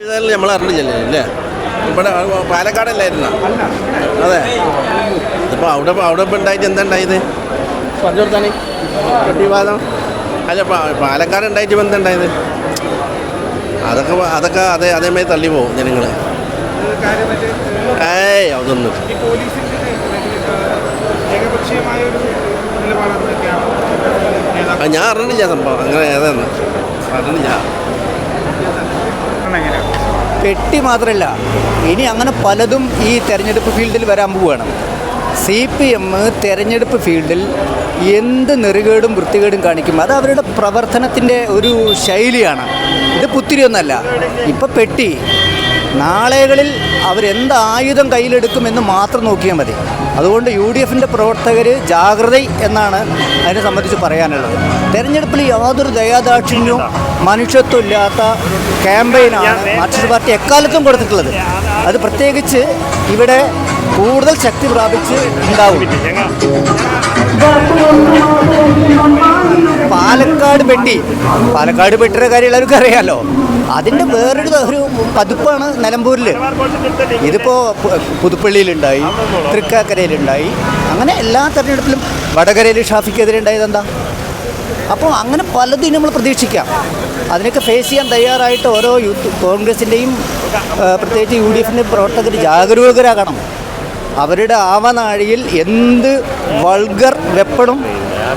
നമ്മൾ അറിഞ്ഞില്ലേ അല്ലേ? ഇവിടെ പാലക്കാടല്ലായിരുന്ന? അതെ. ഇതിപ്പോൾ അവിടെ ഇപ്പം ഉണ്ടായിട്ട് എന്താ ഉണ്ടായത് പറഞ്ഞു കൊടുത്താനേ പ്രതിവാദം? അല്ല പാലക്കാട് ഉണ്ടായിട്ട് ഇപ്പം എന്താ ഉണ്ടായത്? അതൊക്കെ അതേമാതിരി തള്ളി പോകും ജനങ്ങൾ. അതൊന്നും ഞാൻ അറിഞ്ഞില്ല സംഭവം അങ്ങനെ ഏതാന്ന് അറിഞ്ഞില്ല. പെട്ടി മാത്രമല്ല, ഇനി അങ്ങനെ പലതും ഈ തെരഞ്ഞെടുപ്പ് ഫീൽഡിൽ വരാൻ പോവുകയാണ്. CPM തെരഞ്ഞെടുപ്പ് ഫീൽഡിൽ എന്ത് നെറുകേടും വൃത്തികേടും കാണിക്കും. അത് അവരുടെ പ്രവർത്തനത്തിൻ്റെ ഒരു ശൈലിയാണ്. ഇത് പുത്തിരിയൊന്നല്ല. ഇപ്പം പെട്ടി നാളെകളിൽ അവരെന്ത് ആയുധം കയ്യിലെടുക്കുമെന്ന് മാത്രം നോക്കിയാൽ മതി. അതുകൊണ്ട് UDFൻ്റെ പ്രവർത്തകർ ജാഗ്രത എന്നാണ് അതിനെ സംബന്ധിച്ച് പറയാനുള്ളത്. തെരഞ്ഞെടുപ്പിൽ യാതൊരു ദയാദാക്ഷിണ്യവും മനുഷ്യത്വം ഇല്ലാത്ത ക്യാമ്പയിനാണ് മാർക്സിസ്റ്റ് പാർട്ടി എക്കാലത്തും കൊടുത്തിട്ടുള്ളത്. അത് പ്രത്യേകിച്ച് ഇവിടെ കൂടുതൽ ശക്തി പ്രാപിച്ച് ഉണ്ടാവും. പാലക്കാട് പെട്ടിയുടെ കാര്യം എല്ലാവർക്കും അറിയാമല്ലോ. അതിൻ്റെ വേറൊരു പതിപ്പാണ് നിലമ്പൂരിൽ. ഇതിപ്പോൾ പുതുപ്പള്ളിയിലുണ്ടായി, തൃക്കാക്കരയിലുണ്ടായി, അങ്ങനെ എല്ലാ തെരഞ്ഞെടുപ്പിലും വടകരയിൽ ഷാഫിക്കെതിരെ ഉണ്ടായത് എന്താ? അപ്പോൾ അങ്ങനെ പലതും നമ്മൾ പ്രതീക്ഷിക്കാം. അതിനൊക്കെ ഫേസ് ചെയ്യാൻ തയ്യാറായിട്ട് ഓരോ കോൺഗ്രസിൻ്റെയും പ്രത്യേകിച്ച് UDFൻ്റെ പ്രവർത്തകർ ജാഗരൂകരാകണം. അവരുടെ ആവനാഴിയിൽ എന്ത് വൾഗർ വെപ്പണും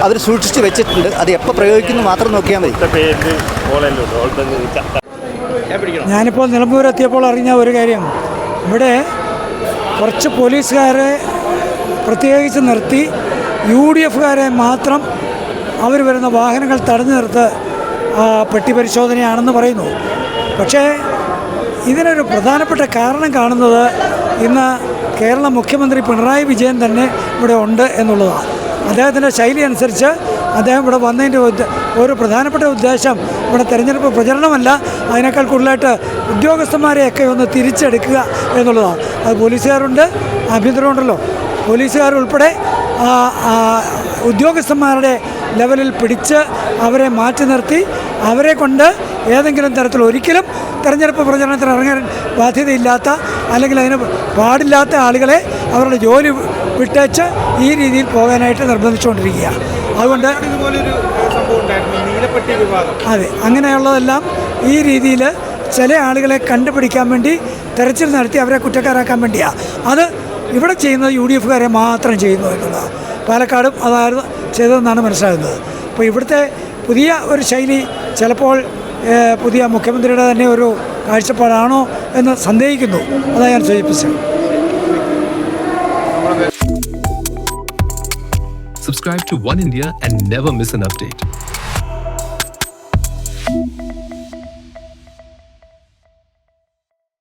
അവർ സൂക്ഷിച്ച് വെച്ചിട്ടുണ്ട്. അത് എപ്പോൾ പ്രയോഗിക്കുന്നു മാത്രം നോക്കിയാൽ മതി. ഞാനിപ്പോൾ നിലമ്പൂരെത്തിയപ്പോൾ അറിഞ്ഞ ഒരു കാര്യം, ഇവിടെ കുറച്ച് പോലീസുകാരെ പ്രത്യേകിച്ച് നിർത്തി UDFകാരെ മാത്രം അവർ വരുന്ന വാഹനങ്ങൾ തടഞ്ഞു നിർത്ത് പെട്ടി പരിശോധനയാണെന്ന് പറയുന്നു. പക്ഷേ ഇതിനൊരു പ്രധാനപ്പെട്ട കാരണം കാണുന്നത് ഇന്ന് കേരള മുഖ്യമന്ത്രി പിണറായി വിജയൻ തന്നെ ഇവിടെ ഉണ്ട് എന്നുള്ളതാണ്. അദ്ദേഹത്തിൻ്റെ ശൈലി അനുസരിച്ച് അദ്ദേഹം ഇവിടെ വന്നതിൻ്റെ ഒരു പ്രധാനപ്പെട്ട ഉദ്ദേശം ഇവിടെ തെരഞ്ഞെടുപ്പ് പ്രചരണമല്ല, അതിനേക്കാൾ കൂടുതലായിട്ട് ഉദ്യോഗസ്ഥന്മാരെയൊക്കെ ഒന്ന് തിരിച്ചെടുക്കുക എന്നുള്ളതാണ്. അത് പോലീസുകാരുണ്ട്, ആഭ്യന്തരമുണ്ടല്ലോ, പോലീസുകാരുൾപ്പെടെ ഉദ്യോഗസ്ഥന്മാരുടെ ലെവലിൽ പിടിച്ച് അവരെ മാറ്റി നിർത്തി അവരെ കൊണ്ട് ഏതെങ്കിലും തരത്തിൽ ഒരിക്കലും തെരഞ്ഞെടുപ്പ് പ്രചരണത്തിന് ഇറങ്ങാൻ ബാധ്യതയില്ലാത്ത അല്ലെങ്കിൽ അതിന് പാടില്ലാത്ത ആളുകളെ അവരുടെ ജോലി വിട്ടേച്ച് ഈ രീതിയിൽ പോകാനായിട്ട് നിർബന്ധിച്ചുകൊണ്ടിരിക്കുക. അതുകൊണ്ട് അതെ, അങ്ങനെയുള്ളതെല്ലാം ഈ രീതിയിൽ ചില ആളുകളെ കണ്ടുപിടിക്കാൻ വേണ്ടി തെരച്ചിൽ നടത്തി അവരെ കുറ്റക്കാരാക്കാൻ വേണ്ടിയാണ്. അത് ഇവിടെ ചെയ്യുന്നത് UDFകാരെ മാത്രം ചെയ്യുന്നു എന്നുള്ളതാണ്. പാലക്കാടും അതായിരുന്നു ചെയ്തതെന്നാണ് മനസ്സിലാകുന്നത്. അപ്പോൾ ഇവിടുത്തെ പുതിയ ഒരു ശൈലി ചിലപ്പോൾ പുതിയ മുഖ്യമന്ത്രിയുടെ തന്നെ ഒരു കാഴ്ചപ്പാടാണോ എന്ന് സന്ദേഹിക്കുന്നു. അതാണ് ഞാൻ സൂചിപ്പിച്ചത്. Subscribe to One India and never miss an update.